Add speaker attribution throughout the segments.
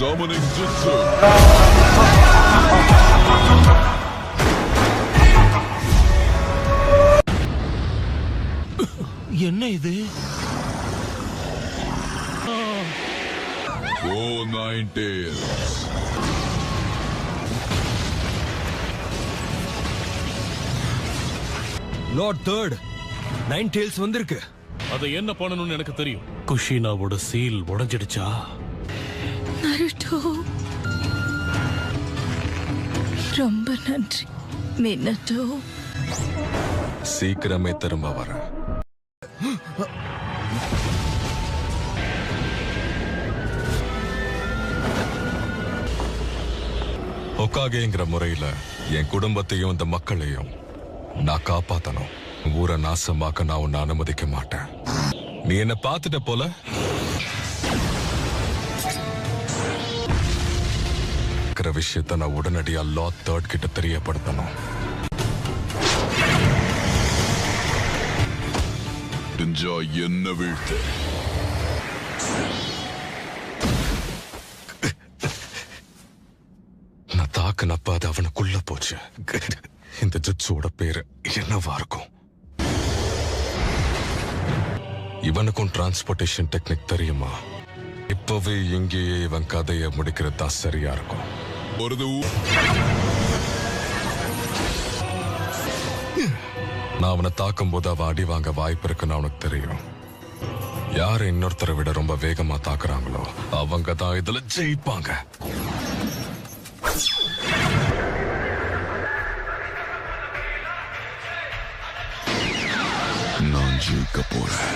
Speaker 1: Summoning Jutsu.
Speaker 2: என்ன இது?
Speaker 1: Oh, Nine Tails.
Speaker 2: Lord third, nine tales வந்திருக்கு.
Speaker 3: அதை என்ன பண்ணணும்னு எனக்கு தெரியும். குஷினாவோட சீல் உடைஞ்சிடுச்சா?
Speaker 4: நருட்டோ, ரொம்ப நன்றி மினட்டோ.
Speaker 5: சீக்கிரமே திரும்ப வரேன். ஹொக்காகேங்கிற முறையில என் குடும்பத்தையும் இந்த மக்களையும் நான் காப்பாத்தணும். ஊரை நாசமாக்க நான் உன்னை அனுமதிக்க மாட்டேன். நீ என்ன பார்த்துட்ட போல. விஷயத்தை நான் உடனடியா லார்ட் தேர்ட் கிட்ட தெரியப்படுத்தணும்.
Speaker 1: என்ன வீழ்த்து?
Speaker 5: நான் தாக்குனப்ப அது அவனுக்குள்ள போச்சு. இந்த ஜுட்ஸோட பேரு என்னவா இருக்கும்? இவனுக்கும் டிரான்ஸ்போர்டேஷன் டெக்னிக் தெரியுமா? இப்பவே இங்கேயே இவன் கதையை முடிக்கிறது தான் சரியா இருக்கும். நான் அவனை தாக்கும் போது அவன் அடி வாங்க வாய்ப்பு இருக்குன்னு அவனுக்கு தெரியும். யாரு இன்னொருத்தரை விட ரொம்ப வேகமா தாக்குறாங்களோ அவங்க தான் இதுல ஜெயிப்பாங்க.
Speaker 1: நான் ஜெயிக்க போறேன்.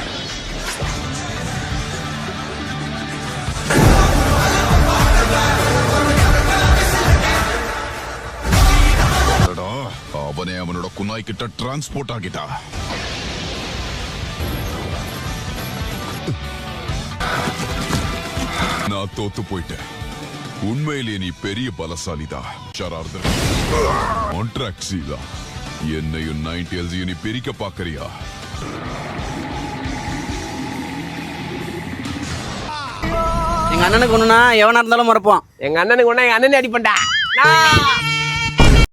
Speaker 1: அவனே அவனோட குனாய் கிட்ட டிரான்ஸ்போர்ட் ஆகிட்டா. நான் தோத்து போயிட்டேன். உண்மையிலேயே நீ பெரிய பலசாலிதான் ஷரார்தன். கான்ட்ராக்ட்ஸிதா என்னையும் நைன் டேல்ஸையும் நீ பிரிக்க பாக்கறியா?
Speaker 6: எங்க அண்ணனுக்கு ஒண்ணுனா எவனா இருந்தாலும் மறப்போம்.
Speaker 7: எங்க அண்ணனுக்கு ஒண்ணா எங்க அண்ணனை அடிப்பண்டா.